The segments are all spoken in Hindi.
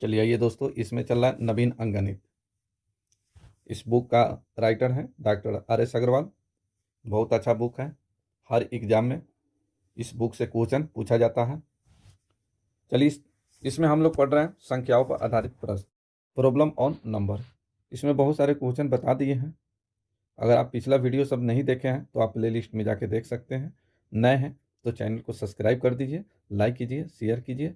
चलिए आइए दोस्तों, इसमें चल रहा है नवीन अंकगणित। इस बुक का राइटर है डॉक्टर आर.एस. अग्रवाल। बहुत अच्छा बुक है। हर एग्जाम में इस बुक से क्वेश्चन पूछा जाता है। चलिए इसमें हम लोग पढ़ रहे हैं संख्याओं पर आधारित प्रश्न, प्रॉब्लम ऑन नंबर। इसमें बहुत सारे क्वेश्चन बता दिए हैं। अगर आप पिछला वीडियो सब नहीं देखे हैं तो आप प्ले लिस्ट में जाके देख सकते हैं। नए हैं तो चैनल को सब्सक्राइब कर दीजिए, लाइक कीजिए, शेयर कीजिए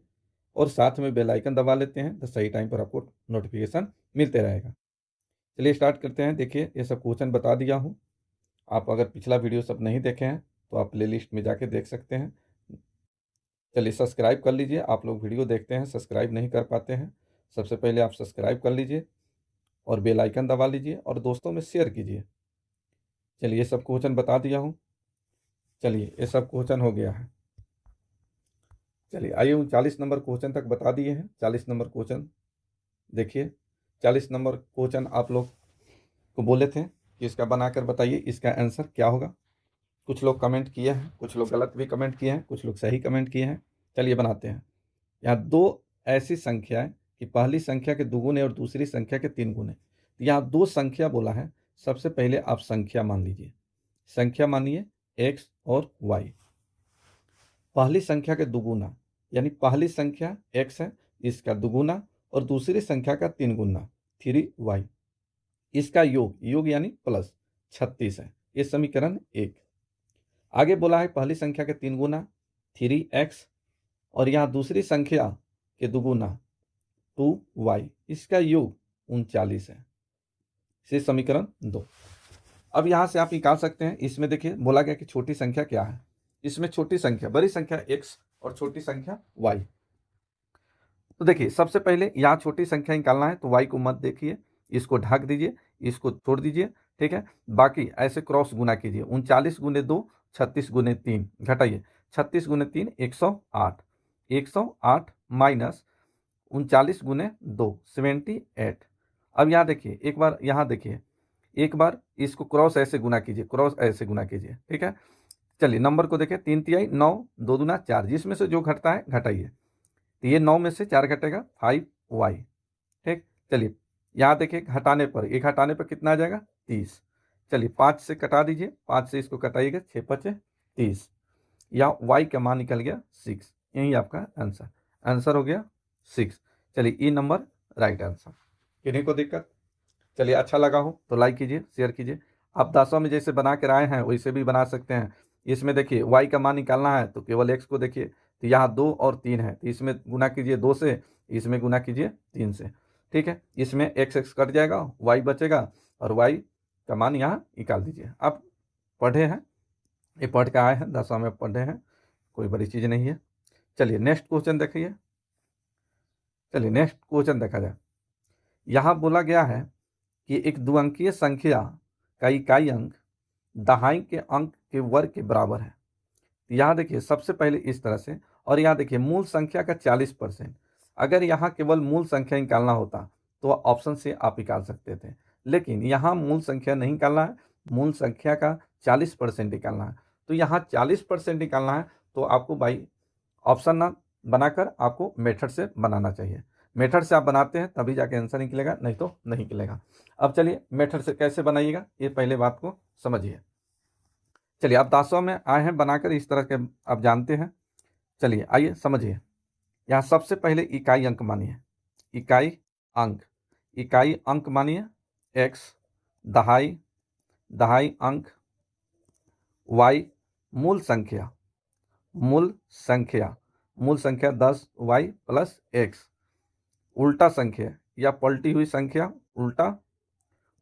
और साथ में बेल आइकन दबा लेते हैं तो सही टाइम पर आपको नोटिफिकेशन मिलते रहेगा। चलिए स्टार्ट करते हैं। देखिए ये सब क्वेश्चन बता दिया हूँ। आप अगर पिछला वीडियो सब नहीं देखे हैं तो आप प्ले लिस्ट में जाके देख सकते हैं। चलिए सब्सक्राइब कर लीजिए। आप लोग वीडियो देखते हैं, सब्सक्राइब नहीं कर पाते हैं, सबसे पहले आप सब्सक्राइब कर लीजिए और बेल आइकन दबा लीजिए और दोस्तों में शेयर कीजिए। चलिए ये सब क्वेश्चन बता दिया हूँ। चलिए ये सब क्वेश्चन हो गया है। चलिए आइए 39 नंबर क्वेश्चन तक बता दिए हैं। 40 नंबर क्वेश्चन देखिए। 40 नंबर क्वेश्चन आप लोग को बोले थे कि इसका बनाकर बताइए इसका आंसर क्या होगा। कुछ लोग कमेंट किए हैं, कुछ लोग गलत भी कमेंट किए हैं, कुछ लोग सही कमेंट किए हैं। चलिए बनाते हैं। यहाँ दो ऐसी संख्या है कि पहली संख्या के दुगुने और दूसरी संख्या के तीन गुने। तो यहाँ दो संख्या बोला है। सबसे पहले आप संख्या मान लीजिए। संख्या मानिए x और y। पहली संख्या के दुगुना यानी पहली संख्या x है, इसका दुगुना और दूसरी संख्या का तीन गुना 3y। इसका योग यानी प्लस 36 है। ये समीकरण 1। आगे बोला है पहली संख्या के तीन गुना 3x और यहाँ दूसरी संख्या के दुगुना 2y। इसका योग 39 है। से समीकरण 2। अब यहाँ से आप निकाल सकते हैं। इसमें देखिए बोला गया कि छोटी संख्या क्या है। इसमें छोटी संख्या, बड़ी संख्या x और छोटी संख्या y। तो देखिए सबसे पहले यहाँ छोटी संख्या निकालना है तो y को मत देखिए, इसको ढक दीजिए, इसको छोड़ दीजिए, ठीक है। बाकी ऐसे क्रॉस गुना कीजिए। 39 गुने 2 36 गुने 3 घटाइए। 36 गुने 3 108। 108 माइनस 39 गुने 2 78। अब यहाँ देखिए, एक बार यहाँ देखिए, एक बार इसको क्रॉस ऐसे गुना कीजिए, क्रॉस ऐसे गुना कीजिए, ठीक है। चलिए नंबर को देखिए, 3 तिहाई 9, 2 दूना 4, जिसमें से जो घटता है घटाइए। तो ये 9 में से 4 घटेगा 5y, ठीक। चलिए यहाँ देखिए घटाने पर, एक घटाने पर कितना आ जाएगा 30। चलिए 5 से कटा दीजिए, 5 से इसको कटाइएगा, 6 पचे 30। यहाँ y का मान निकल गया 6। यही आपका आंसर, आंसर हो गया 6। चलिए ई नंबर राइट आंसर। किन्हीं को दिक्कत? चलिए अच्छा लगा हो तो लाइक कीजिए, शेयर कीजिए। आप 10 में जैसे बना कर आए हैं वैसे भी बना सकते हैं। इसमें देखिए y का मान निकालना है तो केवल x को देखिए, तो यहाँ 2 और 3 है, तो इसमें गुना कीजिए 2 से, इसमें गुना कीजिए 3 से, ठीक है। इसमें x कट जाएगा, y बचेगा और y का मान यहाँ निकाल दीजिए। आप पढ़े हैं, ये पढ़ के आए हैं, 10 में पढ़े हैं, कोई बड़ी चीज़ नहीं है। चलिए नेक्स्ट क्वेश्चन देखिए। चलिए नेक्स्ट क्वेश्चन देखा जाए। यहाँ बोला गया है कि एक द्विअंकीय संख्या का इकाई अंक दहाई के अंक के वर्ग के बराबर है। यहाँ देखिए सबसे पहले इस तरह से, और यहाँ देखिए मूल संख्या का 40%। अगर यहाँ केवल मूल संख्या निकालना होता तो ऑप्शन से आप निकाल सकते थे, लेकिन यहाँ मूल संख्या नहीं निकालना है, मूल संख्या का 40% निकालना है। तो यहाँ 40% निकालना है तो आपको भाई ऑप्शन ना बनाकर आपको मेथड से बनाना चाहिए। मेथड से आप बनाते हैं तभी जाके आंसर निकलेगा, नहीं तो नहीं निकलेगा। अब चलिए मेथड से कैसे बनाइएगा ये पहले बात को समझिए। चलिए आप 10 में आए हैं बनाकर, इस तरह के आप जानते हैं। चलिए आइए समझिए। यहाँ सबसे पहले इकाई अंक मानिए, इकाई अंक, इकाई अंक मानिए x, दहाई, दहाई अंक, y, मूल संख्या, मूल संख्या, मूल संख्या 10y प्लस x, उल्टा संख्या या पलटी हुई संख्या, उल्टा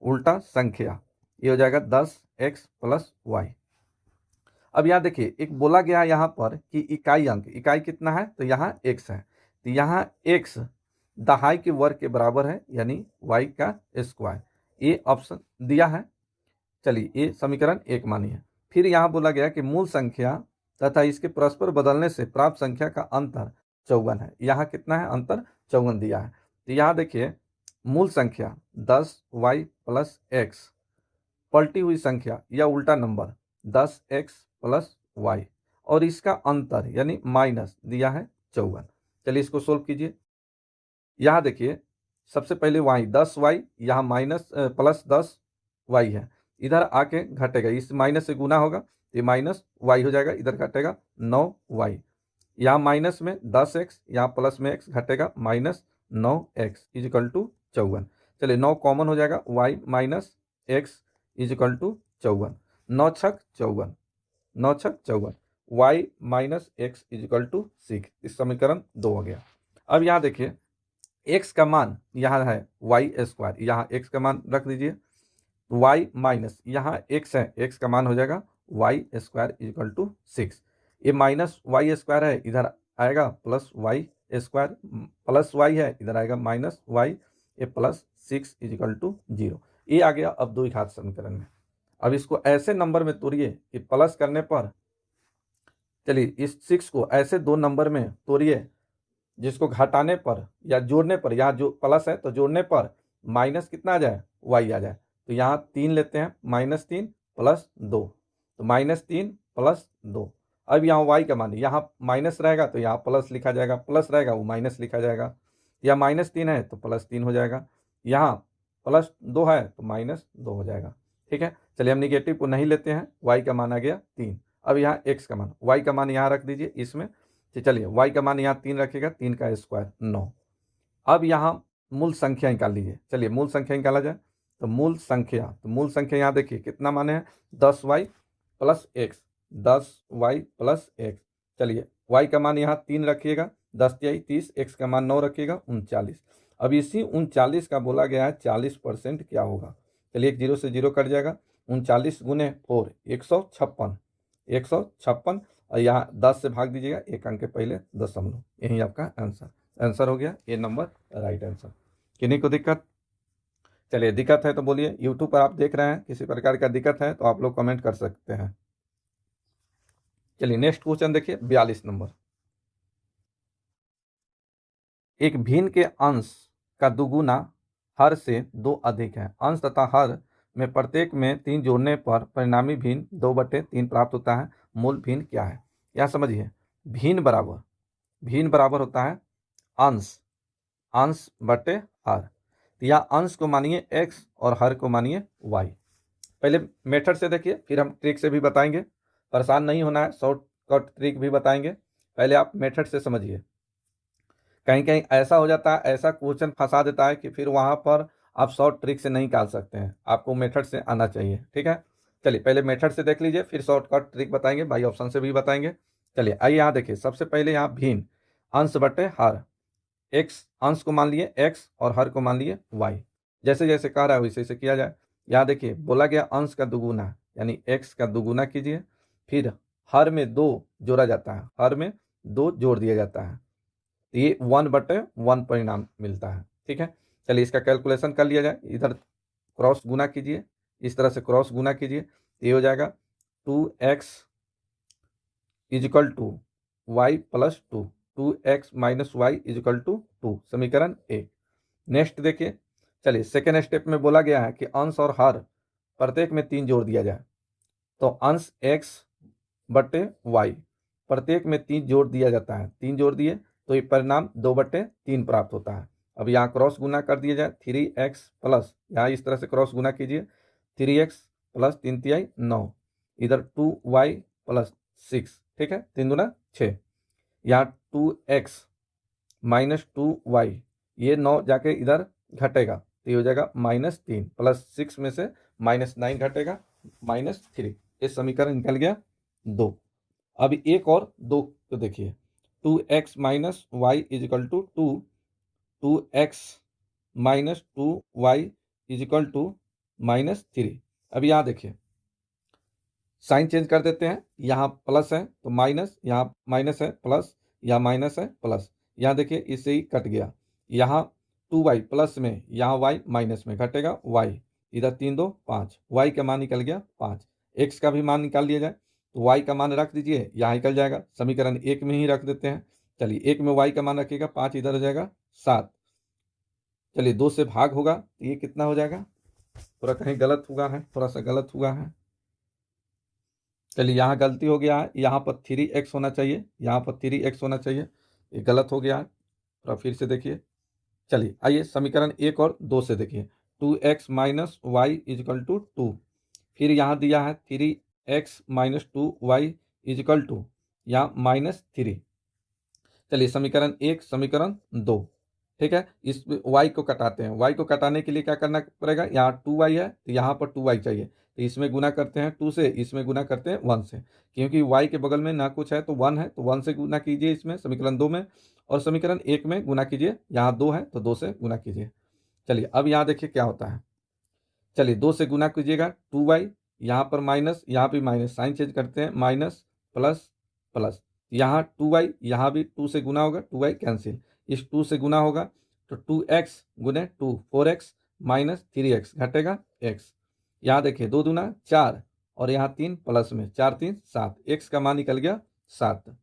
उल्टा संख्या, ये हो जाएगा 10x प्लस y। अब यहाँ देखिए एक बोला गया है यहाँ पर कि इकाई अंक, इकाई कितना है तो यहाँ x है, तो यहाँ x दहाई के वर्ग के बराबर है यानी y का स्क्वायर, ये ऑप्शन दिया है। चलिए ये समीकरण 1 मानिए। फिर यहाँ बोला गया कि मूल संख्या तथा इसके परस्पर बदलने से प्राप्त संख्या का अंतर 54 है। यहाँ कितना है अंतर 54 दिया है। तो यहाँ देखिए मूल संख्या 10y प्लस x, पलटी हुई संख्या या उल्टा नंबर 10x प्लस y, और इसका अंतर यानी माइनस दिया है 54। चलिए इसको सोल्व कीजिए। यहाँ देखिए सबसे पहले y 10y, यहाँ माइनस प्लस 10y है, इधर आके घटेगा, इस माइनस से गुना होगा तो ये माइनस y हो जाएगा, इधर घटेगा 9y, यहाँ माइनस में 10x, यहाँ प्लस में x घटेगा माइनस 9x इजिकल टू 54। चलिए 9 कॉमन हो जाएगा, y minus x equal to 54, 9 छक 54, 9 छक 54, y minus x equal to 6, इस समीकरण 2 हो गया। अब यहाँ देखिए x का मान यहाँ है वाई स्क्वायर, यहाँ x का मान रख दीजिए, y माइनस यहाँ x है, x का मान हो जाएगा वाई स्क्वायर इजिकल टू 6, ये माइनस वाई स्क्वायर है, इधर आएगा plus y square, plus y है, इधर आएगा माइनस वाई, ये प्लस 6 इजिकल टू 0, ये आ गया अब द्विघात समीकरण में। अब इसको ऐसे नंबर में तोड़िए कि प्लस करने पर, चलिए इस 6 को ऐसे दो नंबर में तोड़िए जिसको घटाने पर या जोड़ने पर, यहाँ जो प्लस है तो जोड़ने पर माइनस कितना आ जाए, वाई आ जाए, तो यहाँ 3 लेते हैं, -3 प्लस 2, तो -3 प्लस 2। अब यहाँ वाई का मान, यहाँ माइनस रहेगा तो यहाँ प्लस लिखा जाएगा, प्लस रहेगा वो माइनस लिखा जाएगा, या -3 है तो +3 हो जाएगा, यहाँ +2 है तो -2 हो जाएगा। ठीक है, चलिए हम निगेटिव को नहीं लेते हैं, वाई का मान आ गया 3। अब यहाँ एक्स का मान, वाई का मान यहाँ रख दीजिए इसमें, तो चलिए y का मान यहाँ 3 रखिएगा, 3 का स्क्वायर 9। अब यहाँ मूल संख्या निकाल लीजिए, चलिए मूल संख्या निकाला जाए, तो मूल संख्या यहाँ देखिए कितना मान है, 10y plus x, 10y plus x. चलिए y का मान यहाँ 3 रखिएगा, 10 तिहाई 30, x का मान 9 रखिएगा, 39। अब इसी 39 का बोला गया है 40% क्या होगा, चलिए 1 0 से 0 कट जाएगा, 39 गुने 4 156, 156, और यहाँ 10 से भाग दीजिएगा, एक अंक के पहले दशमलव, यही आपका आंसर हो गया, ये नंबर राइट आंसर। किन्हीं को दिक्कत, चलिए दिक्कत है तो बोलिए, यूट्यूब पर आप देख रहे हैं, किसी प्रकार का दिक्कत है तो आप लोग कमेंट कर सकते हैं। चलिए नेक्स्ट क्वेश्चन देखिए 42 नंबर, एक भिन्न के अंश का दुगुना हर से 2 अधिक है, अंश तथा हर में प्रत्येक में 3 जोड़ने पर परिणामी भिन्न 2/3 प्राप्त होता है, मूल भिन्न क्या है। यह समझिए, भिन्न बराबर होता है अंश बटे हर, तो यह अंश को मानिए x और हर को मानिए y। पहले मेथड से देखिए, फिर हम ट्रिक से भी बताएंगे, परेशान नहीं होना है, शॉर्टकट ट्रिक भी बताएंगे, पहले आप मेथड से समझिए। कहीं कहीं ऐसा हो जाता है, ऐसा क्वेश्चन फंसा देता है कि फिर वहां पर आप शॉर्ट ट्रिक से नहीं निकाल सकते हैं, आपको मेथड से आना चाहिए। ठीक है, चलिए पहले मेथड से देख लीजिए, फिर शॉर्टकट ट्रिक बताएंगे, बाई ऑप्शन से भी बताएंगे। चलिए आइए यहाँ देखिए, सबसे पहले यहाँ भिन्न अंश बटे हर, एक्स अंश को मान लिए x और हर को मान लिए y, जैसे जैसे कह रहा है वैसे वैसे किया जाए। यहाँ देखिए बोला गया अंश का दुगुना, यानी x का दुगुना कीजिए, फिर हर में 2 जोड़ा जाता है, हर में 2 जोड़ दिया जाता है, ये 1/1 परिणाम मिलता है। ठीक है, चलिए इसका कैलकुलेशन कर लिया जाए, इधर क्रॉस गुना कीजिए, इस तरह से क्रॉस गुना कीजिए, ये हो जाएगा 2x equal to y plus 2, 2x minus y equal to 2, समीकरण 1। नेक्स्ट देखिए, चलिए सेकेंड स्टेप में बोला गया है कि अंश और हर प्रत्येक में 3 जोड़ दिया जाए, तो अंश x बटे वाई, प्रत्येक में 3 जोड़ दिया जाता है, 3 जोड़ दिए तो ये परिणाम 2/3 प्राप्त होता है। अब यहाँ क्रॉस गुना कर दिया जाए, 3x प्लस, यहाँ इस तरह से क्रॉस गुना कीजिए, 3x प्लस 3 तिहाई 9, इधर 2y प्लस 6, ठीक है, 3 दूना 6, यहाँ 2x माइनस 2y, ये 9 जाके इधर घटेगा तो ये हो जाएगा -3, प्लस 6 में से -9 घटेगा -3, ये समीकरण निकल गया 2। अब एक और 2 तो देखिए, 2x minus y equal to 2, 2x minus 2y equal to -3। अब यहाँ देखिए साइन चेंज कर देते हैं, यहाँ प्लस है तो माइनस, यहाँ माइनस है प्लस, यहाँ माइनस है प्लस, यहाँ देखिए इससे ही कट गया, यहाँ 2y प्लस में, यहाँ y माइनस में घटेगा y, इधर 3 2 5, y का मान निकल गया 5, x का भी मान निकाल लिया जाए तो y का मान रख दीजिए, यहाँ निकल जाएगा, समीकरण 1 में ही रख देते हैं। चलिए 1 में y का मान रखिएगा, 5 इधर हो जाएगा 7, चलिए 2 से भाग होगा तो ये कितना हो जाएगा, थोड़ा कहीं गलत हुआ है, थोड़ा सा गलत हुआ है, चलिए यहाँ गलती हो गया है, यहाँ पर 3x होना चाहिए, यहाँ पर 3x होना चाहिए, ये गलत हो गया है, थोड़ा फिर से देखिए, चलिए आइए समीकरण 1 और 2 से देखिए। 2x minus y equal to 2, फिर यहाँ दिया है 3x minus 2y equal to यहाँ -3। चलिए समीकरण 1 समीकरण 2, ठीक है। इस y को कटाते हैं। y को कटाने के लिए क्या करना पड़ेगा, यहाँ 2y है तो यहाँ पर 2y चाहिए, तो इसमें गुना करते हैं 2 से, इसमें गुना करते हैं 1 से, क्योंकि y के बगल में ना कुछ है तो 1 है, तो 1 से गुना कीजिए इसमें समीकरण 2 में, और समीकरण 1 में गुना कीजिए, यहाँ 2 है तो 2 से गुना कीजिए। चलिए अब यहाँ देखिए क्या होता है। चलिए 2 से गुना कीजिएगा 2y, यहाँ पर माइनस, यहाँ भी माइनस, साइन चेंज करते हैं, माइनस प्लस प्लस, यहाँ 2y, यहाँ भी 2 से गुना होगा, 2y कैंसिल, इस 2 से गुना होगा तो 2x गुने 2 4x माइनस 3x घटेगा x। यहाँ देखिए 2 दूना 4 और यहाँ 3 प्लस में 4 3 7, x का मान निकल गया 7।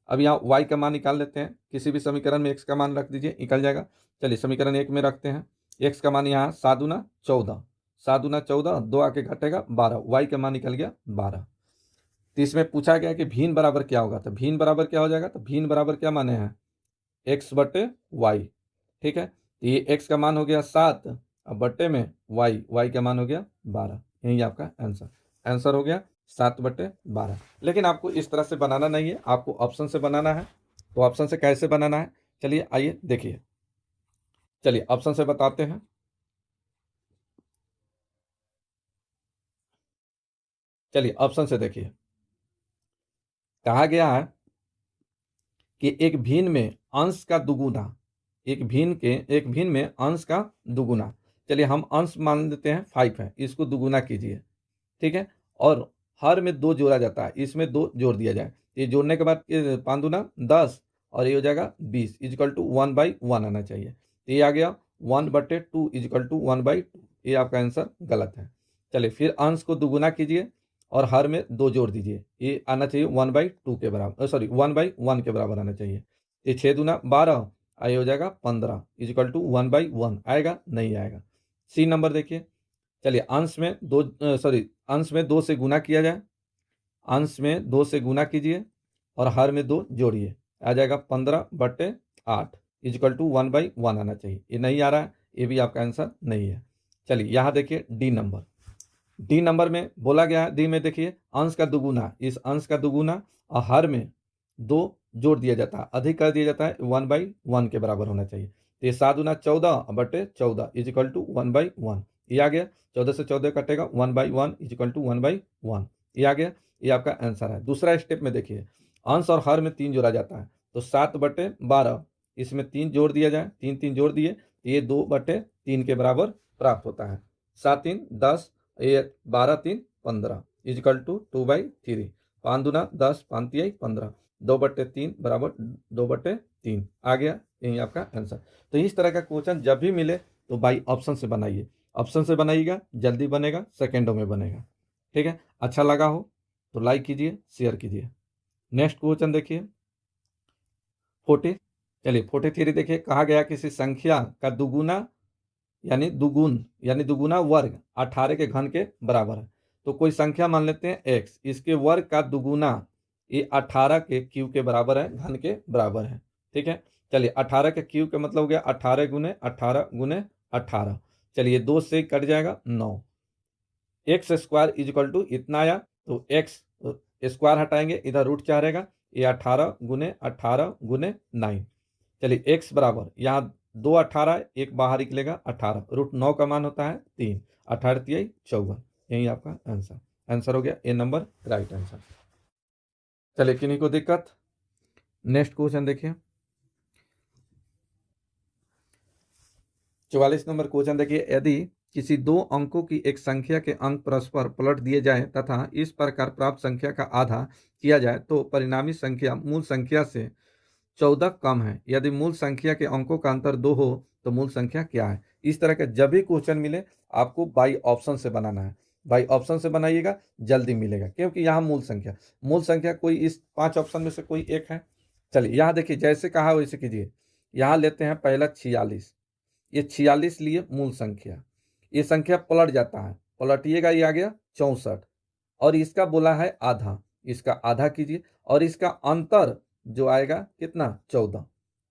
अब यहाँ y का मान निकाल लेते हैं, किसी भी समीकरण में x का मान रख दीजिए, निकल जाएगा। चलिए समीकरण 1 में रखते हैं, x का मान यहाँ 7 दूना 14, 7 दूना 14, 2 आके घटेगा 12, y का मान निकल गया 12। तो इसमें पूछा गया कि भीन बराबर क्या होगा, तो भीन बराबर क्या हो जाएगा, तो भीन बराबर क्या माने हैं, x बटे y, ठीक है। तो ये x का मान हो गया 7, अब बट्टे में y का मान हो गया 12, यही आपका आंसर हो गया 7 बटे 12। लेकिन आपको इस तरह से बनाना नहीं है, आपको ऑप्शन से बनाना है। तो ऑप्शन से कैसे बनाना है, चलिए आइए देखिए। चलिए ऑप्शन से बताते हैं। चलिए ऑप्शन से देखिए, कहा गया है कि एक भिन्न में अंश का दुगुना, एक भिन्न में अंश का दुगुना। चलिए हम अंश मान लेते हैं 5 है, इसको दुगुना कीजिए, ठीक है। और हर में 2 जोड़ा जाता है, इसमें 2 जोड़ दिया जाए, ये जोड़ने के बाद 5 दूना 10 और ये हो जाएगा 20 इजिकल टू 1/1 आना चाहिए। तो ये आ गया 1/2 इजिकल टू 1/2, ये आपका आंसर गलत है। चलिए फिर अंश को दुगुना कीजिए और हर में 2 जोड़ दीजिए, ये आना चाहिए 1/2 के बराबर, सॉरी 1/1 के बराबर आना चाहिए। ये 6 दूना 12, ये हो जाएगा 15 इजिकल टू 1/1 आएगा, नहीं आएगा। सी नंबर देखिए। चलिए अंश में 2 से गुना किया जाए, अंश में 2 से गुना कीजिए और हर में 2 जोड़िए, आ जाएगा 15/8 इजिकल टू 1/1 आना चाहिए, ये नहीं आ रहा है, ये भी आपका आंसर नहीं है। चलिए यहाँ देखिए डी नंबर में बोला गया है, डी में देखिए अंश का दुगुना, इस अंश का दुगुना और हर में 2 जोड़ दिया जाता है, अधिक कर दिया जाता है, 1/1 के बराबर होना चाहिए। तो ये 7 दूना 14/14 इजिकल टू 1/1, ये आ गया। 14 से 14 कटेगा, 1/1 इजिकल टू 1/1, ये आ गया, ये आपका आंसर है। दूसरा स्टेप में देखिए, अंश और हर में 3 जोड़ा जाता है, तो 7/12, इसमें 3 जोड़ दिया जाए, 3 3 जोड़ दिए, ये 2/3 के बराबर प्राप्त होता है। 7 3 10, ये 12 3 15 इजिकल टू 2/3, 5 दूना 10, 5 तिहाई 15, 2/3 बराबर 2/3 आ गया, यही आपका आंसर। तो इस तरह का क्वेश्चन जब भी मिले तो भाई ऑप्शन से बनाइए, ऑप्शन से बनाइएगा, जल्दी बनेगा, सेकेंडों में बनेगा, ठीक है। अच्छा लगा हो तो लाइक कीजिए, शेयर कीजिए। नेक्स्ट क्वेश्चन देखिए 40। चलिए 43 देखिए, कहा गया किसी संख्या का दुगुना यानी दुगुना वर्ग 18 के घन के बराबर है। तो कोई संख्या मान लेते हैं x, इसके वर्ग का दुगुना ये 18 के क्यूब के बराबर है, घन के बराबर है, ठीक है। चलिए 18 के क्यूब का मतलब हो गया 18 गुने 18 गुने 18। चलिए 2 से कट जाएगा 9, एक्स स्क्वायर इजिकल टू इतना आया, तो एक्स स्क्वायर हटाएंगे, इधर रूट क्या रहेगा, ये 18 गुने 9। चलिए एक्स बराबर यहाँ 2 18, एक बाहर निकलेगा 18, रूट 9 का मान होता है 3, 18 तिहाई 54, यही आपका आंसर हो गया, ए नंबर राइट आंसर। चलिए किन्हीं को दिक्कत, नेक्स्ट क्वेश्चन देखिए 44 नंबर क्वेश्चन देखिए, यदि किसी 2 अंकों की एक संख्या के अंक परस्पर पलट दिए जाएं तथा इस प्रकार प्राप्त संख्या का आधा किया जाए तो परिणामी संख्या मूल संख्या से 14 कम है, यदि मूल संख्या के अंकों का अंतर 2 हो तो मूल संख्या क्या है। इस तरह के जब भी क्वेश्चन मिले आपको बाई ऑप्शन से बनाना है, बाई ऑप्शन से बनाइएगा, जल्दी मिलेगा, क्योंकि यहाँ मूल संख्या कोई इस 5 ऑप्शन में से कोई एक है। चलिए यहाँ देखिए, जैसे कहा वैसे कीजिए। यहाँ लेते हैं पहला 46, ये 46 लिए मूल संख्या, ये संख्या पलट जाता है, पलटिएगा, ये आ गया 64 और इसका बोला है आधा, इसका आधा कीजिए और इसका अंतर जो आएगा कितना 14,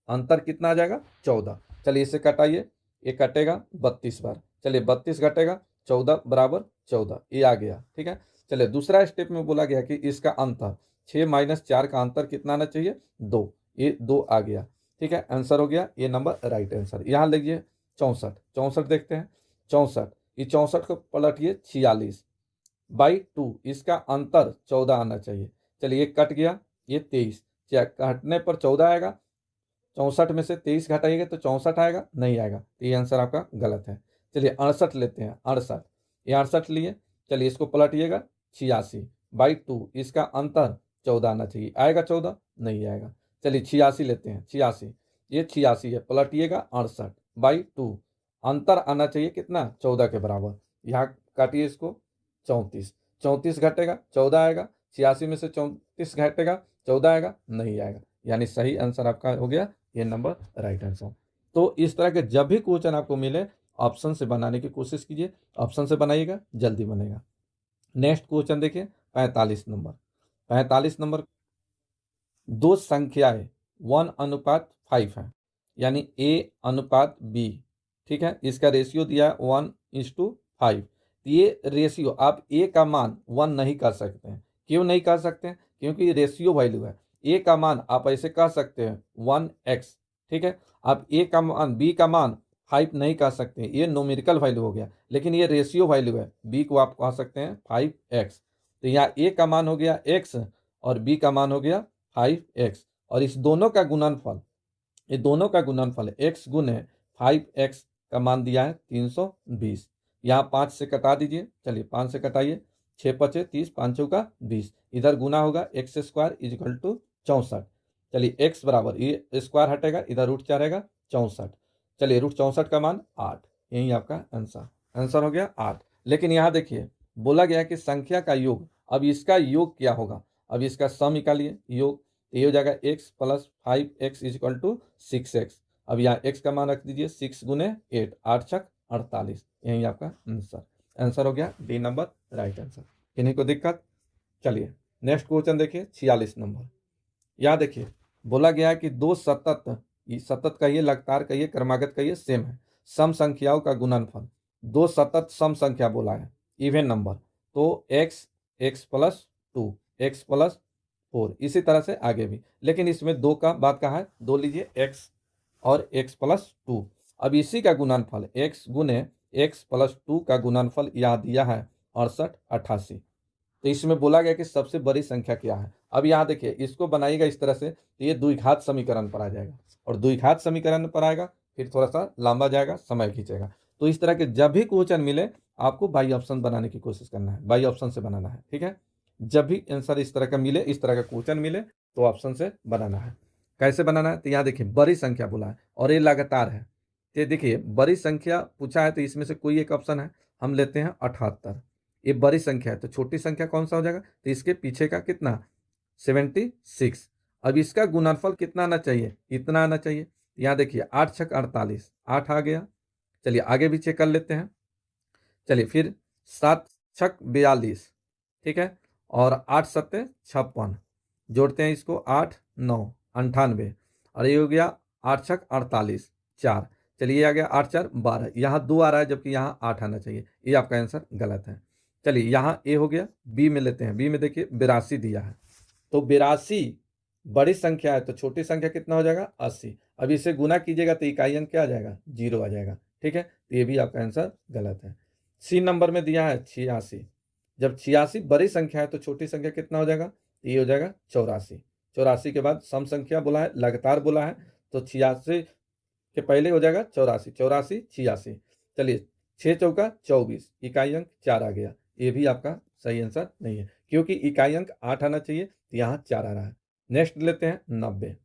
अंतर कितना आ जाएगा 14। चलिए इसे कटाइए, ये कटेगा 32 बार। चलिए 32 घटेगा 14 बराबर 14, ये आ गया। ठीक है, चलिए दूसरा स्टेप में बोला गया कि इसका अंतर 6 - 4 का अंतर कितना आना चाहिए, 2, ये 2 आ गया। ठीक है, आंसर हो गया ये नंबर राइट आंसर। यहाँ लिखिए 64, 64 देखते हैं 64, ये 64 को पलटिए 46/2, इसका अंतर 14 आना चाहिए। चलिए ये कट गया, ये 23, घटने पर 14 आएगा, 64 में से 23 घटाइएगा तो 64 आएगा, नहीं आएगा, तो ये आंसर आपका गलत है। चलिए 68 लेते हैं, 68, ये 68 लिए। चलिए इसको पलटिएगा 86/2, इसका अंतर 14 आना चाहिए, आएगा 14, नहीं आएगा। चलिए 86 लेते हैं, 86, ये 86 है, पलटिएगा 68/2, अंतर आना चाहिए कितना, 14 के बराबर। यहाँ काटिए इसको 34, 34 घटेगा 14 आएगा, 86 में से 34 घटेगा 14 आएगा, नहीं आएगा, यानी सही आंसर आपका हो गया ये नंबर राइट आंसर। तो इस तरह के जब भी क्वेश्चन आपको मिले ऑप्शन से बनाने की कोशिश कीजिए, ऑप्शन से बनाइएगा जल्दी बनेगा। नेक्स्ट क्वेश्चन देखिए 45 नंबर। 45 नंबर, दो संख्याएं 1:5 है, यानी A/B। ठीक है, इसका रेशियो दिया है 1:5। ये रेशियो आप A का मान 1 नहीं कर सकते हैं। क्यों नहीं कर सकते हैं, क्योंकि ये रेशियो वैल्यू है। A का मान आप ऐसे कह सकते हैं 1x। ठीक है, आप A का मान B का मान 5 नहीं कह सकते हैं, ये न्यूमेरिकल वैल्यू हो गया, लेकिन ये रेशियो वैल्यू है। B को आप कह सकते हैं 5x। तो यहाँ A का मान हो गया x और B का मान हो गया 5x, और इस दोनों का गुणनफल, ये दोनों का गुणनफल x गुने 5x का मान दिया है 320। यहाँ 5 से कटा दीजिए, चलिए 5 से कटाइए, 6 पचे 30, 5 चौका 20, इधर गुना होगा x² = 64। चलिए x बराबर, ये स्क्वायर हटेगा, इधर रूट क्या रहेगा 64। चलिए रूट 64 का मान 8, यही आपका आंसर, आंसर हो गया 8। लेकिन यहाँ देखिए बोला गया कि संख्या का योग, अब इसका योग क्या होगा, अब इसका सम निकालिए, योग, तो ये हो जाएगा x + 5x = 6x। अब यहाँ x का मान रख दीजिए 6 × 8, 8 छक 48, यही आपका आंसर, आंसर हो गया डी नंबर राइट आंसर। किन्हीं को दिक्कत, चलिए नेक्स्ट क्वेश्चन देखिए 46 नंबर। यहाँ देखिए बोला गया है कि दो सतत, सतत कहिए, लगातार कहिए, क्रमागत कहिए, सेम है, सम संख्याओं का गुणनफल, दो सतत सम संख्या बोला है, इवन नंबर, तो x + 2, x + 4, इसी तरह से आगे भी, लेकिन इसमें दो का बात कहा है, दो लीजिए x और x + 2। अब इसी का गुणनफल x गुने x + 2 का गुणनफल यहाँ दिया है 68, 88। तो इसमें बोला गया कि सबसे बड़ी संख्या क्या है। अब यहाँ देखिए इसको बनाइएगा इस तरह से, तो ये द्विघात समीकरण पर आ जाएगा, और द्विघात समीकरण पर आएगा फिर थोड़ा सा लंबा जाएगा, समय खींचेगा। तो इस तरह के जब भी क्वेश्चन मिले आपको बाई ऑप्शन बनाने की कोशिश करना है, बाई ऑप्शन से बनाना है। ठीक है, जब भी आंसर इस तरह का मिले, इस तरह का क्वेश्चन मिले, तो ऑप्शन से बनाना है। कैसे बनाना है, तो यहाँ देखिए बड़ी संख्या बोला है और ये लगातार है, तो देखिए बड़ी संख्या पूछा है, तो इसमें से कोई एक ऑप्शन है, हम लेते हैं 78। ये बड़ी संख्या है, तो छोटी संख्या कौन सा हो जाएगा, तो इसके पीछे का कितना 76। अब इसका गुणनफल कितना आना चाहिए, इतना आना चाहिए। यहाँ देखिए 8 छक 48, 8 आ गया। चलिए आगे भी चेक कर लेते हैं। चलिए फिर 7 छक 42, ठीक है, और 8 सत्ते 56, जोड़ते हैं इसको, 8 9 98, और ये हो गया 8 छक 48, 4। चलिए ये आ गया 8 4 12, यहाँ 2 आ रहा है जबकि यहाँ 8 आना चाहिए, ये आपका आंसर गलत है। चलिए यहाँ ए हो गया, बी में लेते हैं, बी में देखिए 82 दिया है, तो 82 बड़ी संख्या है, तो छोटी संख्या कितना हो जाएगा 80। अब इसे गुना कीजिएगा तो इकाई अंक क्या आ जाएगा, 0 आ जाएगा। ठीक है, तो ये भी आपका आंसर गलत है। सी नंबर में दिया है 86, जब 86 बड़ी संख्या है तो छोटी संख्या कितना हो जाएगा, तो ये हो जाएगा 84। 84 के बाद सम संख्या बोला है, लगातार बोला है, तो 86 के पहले हो जाएगा 84, 84 86। चलिए 6 चौका 24, इकाई अंक 4 आ गया, ये भी आपका सही आंसर नहीं है, क्योंकि इकाई अंक 8 आना चाहिए, तो यहाँ 4 आ रहा है। नेक्स्ट लेते हैं 90,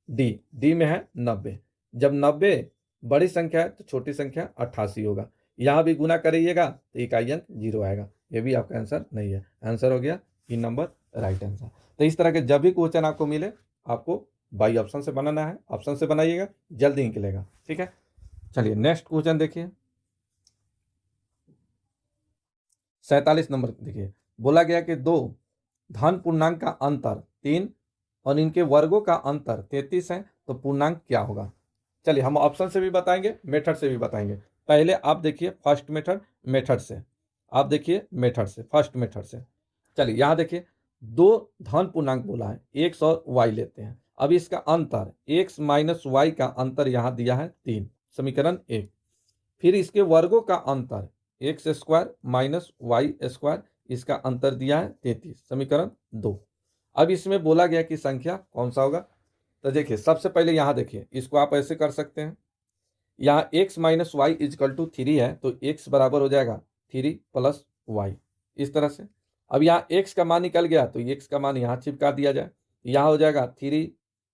डी, डी में है 90। जब 90 बड़ी संख्या है तो छोटी संख्या 88 होगा, यहाँ भी गुना करिएगा तो इकाई अंक 0 आएगा, ये भी आपका आंसर नहीं है, आंसर हो गया ई नंबर राइट आंसर। तो इस तरह के जब भी क्वेश्चन आपको मिले आपको बाई ऑप्शन से बनाना है, ऑप्शन से बनाइएगा जल्दी निकलेगा। ठीक है, चलिए नेक्स्ट क्वेश्चन देखिए 47 नंबर देखिए, बोला गया कि दो धन पूर्णांक का अंतर 3 और इनके वर्गों का अंतर 33 है, तो पूर्णांक क्या होगा। चलिए हम ऑप्शन से भी बताएंगे, मेथड से भी बताएंगे। पहले आप देखिए फर्स्ट मेथड से, आप देखिए मेथड से, फर्स्ट मेथड से। चलिए यहाँ देखिए, दो धन पूर्णांक बोला है, एक्स और वाई लेते हैं। अब इसका अंतर एक्स माइनस वाई का अंतर यहाँ दिया है 3, समीकरण 1। फिर इसके वर्गों का अंतर x square minus y square, इसका अंतर दिया है 33, समीकरण 2। अब इसमें बोला गया कि संख्या कौन सा होगा। तो देखिए सबसे पहले यहाँ देखिए, इसको आप ऐसे कर सकते हैं, यहाँ x minus y equal to 3 है, तो x बराबर हो जाएगा 3 प्लस वाई, इस तरह से। अब यहाँ x का मान निकल गया, तो x का मान यहाँ चिपका दिया जाए, यहाँ हो जाएगा 3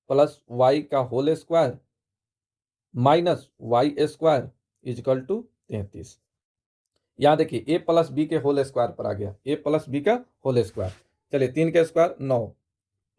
प्लस वाई का whole square minus y square equal to 33। यहाँ देखिए ए प्लस बी के होल स्क्वायर पर आ गया, ए प्लस बी का होल स्क्वायर। चलिए 3 का स्क्वायर 9,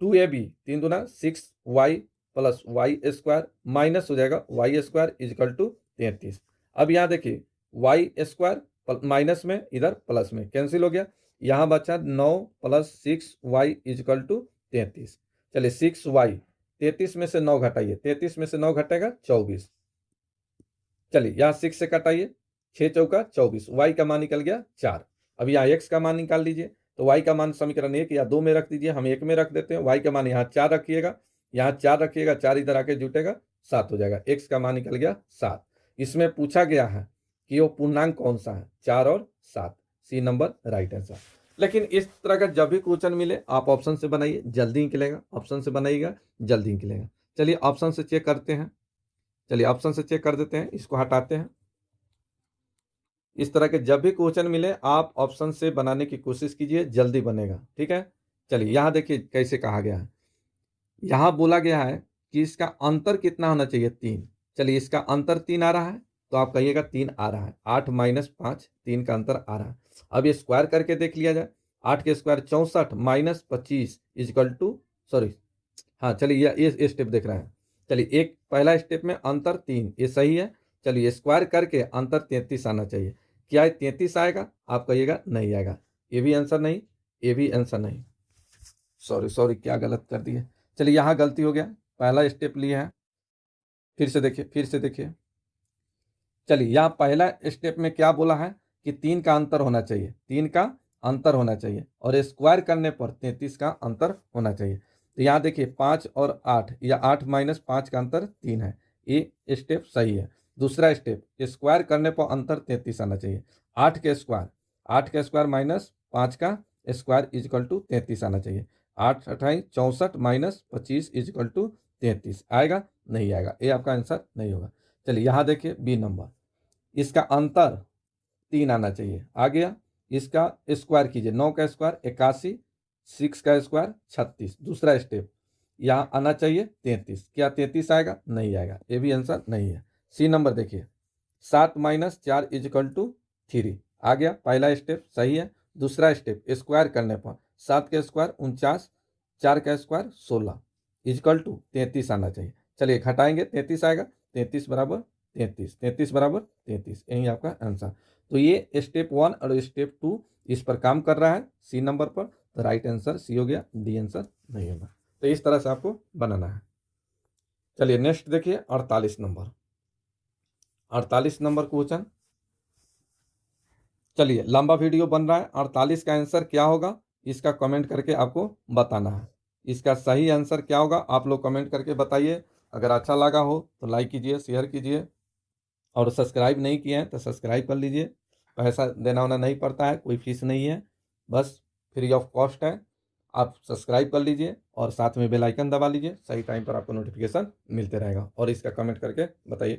2ab 3 दूना 6y plus y square minus हो जाएगा वाई स्क्वायर इजकल टू 33। अब यहाँ देखिए वाई स्क्वायर माइनस में इधर प्लस में कैंसिल हो गया, यहाँ बचा 9 प्लस 6y इजकल टू 33। चलिए 6y, 33 में से 9 घटाइए, 33 में से 9 घटेगा 24। चलिए यहाँ 6 से घटाइए, 6 चौका 24, वाई का मान निकल गया 4। अब यहाँ x का मान निकाल लीजिए, तो y का मान समीकरण 1 या 2 में रख दीजिए, हम 1 में रख देते हैं। y का मान यहाँ 4 रखिएगा, यहाँ 4 रखिएगा, 4 इधर आके जुटेगा 7 हो जाएगा, x का मान निकल गया 7। इसमें पूछा गया है कि वो पूर्णांक कौन सा है, 4 और 7, सी नंबर राइट आंसर। लेकिन इस तरह का जब भी क्वेश्चन मिले आप ऑप्शन से बनाइए, जल्दी निकलेगा, ऑप्शन से बनाइएगा जल्दी निकलेगा। चलिए ऑप्शन से चेक करते हैं, चलिए ऑप्शन से चेक कर देते हैं, इसको हटाते हैं। इस तरह के जब भी क्वेश्चन मिले आप ऑप्शन से बनाने की कोशिश कीजिए, जल्दी बनेगा, ठीक है। चलिए यहाँ देखिए कैसे कहा गया है, यहाँ बोला गया है कि इसका अंतर कितना होना चाहिए, 3। चलिए इसका अंतर 3 आ रहा है, तो आप कहिएगा 3 आ रहा है, 8 माइनस 5, 3 का अंतर आ रहा है। अब ये स्क्वायर करके देख लिया जाए, 8 के square 64 minus 25 equal to, sorry हाँ चलिए ये स्टेप देख रहे हैं। चलिए एक पहला स्टेप में अंतर 3, ये सही है। चलिए स्क्वायर करके अंतर 33 आना चाहिए, क्या 33 आएगा, आप कहिएगा नहीं आएगा, ये भी आंसर नहीं, ये भी आंसर नहीं, सॉरी क्या गलत कर दिए। चलिए यहाँ गलती हो गया, पहला स्टेप लिया है, फिर से देखिए। चलिए यहाँ पहला स्टेप में क्या बोला है कि 3 का अंतर होना चाहिए, 3 का अंतर होना चाहिए, और स्क्वायर करने पर 33 का अंतर होना चाहिए। तो यहाँ देखिए 5 और 8 या 8 माइनस 5 का अंतर 3 है, ये स्टेप सही है। दूसरा स्टेप, स्क्वायर करने पर अंतर 33 आना चाहिए, 8 के स्क्वायर माइनस 5 का स्क्वायर इजकल टू 33 आना चाहिए। 8 अठाई 64 माइनस 25 इजकल टू 33 आएगा, नहीं आएगा, ये आपका आंसर नहीं होगा। चलिए यहाँ देखिए बी नंबर, इसका अंतर 3 आना चाहिए, आ गया। इसका स्क्वायर कीजिए, 9 का स्क्वायर 81, 6 का स्क्वायर 36। दूसरा स्टेप, यहाँ आना चाहिए 33, क्या 33 आएगा, नहीं आएगा, ये भी आंसर नहीं है। सी नंबर देखिए, 7 माइनस 4 इजकल टू 3 आ गया, पहला स्टेप सही है। दूसरा स्टेप, स्क्वायर करने पर 7 का स्क्वायर 49, 4 का स्क्वायर 16 इजकल टू 33 आना चाहिए। चलिए घटाएंगे, 33 आएगा, 33 बराबर 33, 33 बराबर 33, यही आपका आंसर। तो ये स्टेप 1 और स्टेप 2 इस पर काम कर रहा है, सी नंबर पर, तो राइट आंसर सी हो गया, डी आंसर नहीं होगा। तो इस तरह से आपको बनाना है। चलिए नेक्स्ट देखिए 48 नंबर, 48 नंबर क्वेश्चन। चलिए लंबा वीडियो बन रहा है, 48 का आंसर क्या होगा इसका कमेंट करके आपको बताना है। इसका सही आंसर क्या होगा आप लोग कमेंट करके बताइए। अगर अच्छा लगा हो तो लाइक कीजिए, शेयर कीजिए, और सब्सक्राइब नहीं किए हैं तो सब्सक्राइब कर लीजिए। पैसा देना होना नहीं पड़ता है, कोई फीस नहीं है, बस फ्री ऑफ कॉस्ट है। आप सब्सक्राइब कर लीजिए और साथ में बेल आइकन दबा लीजिए, सही टाइम पर आपको नोटिफिकेशन मिलते रहेगा। और इसका कमेंट करके बताइए।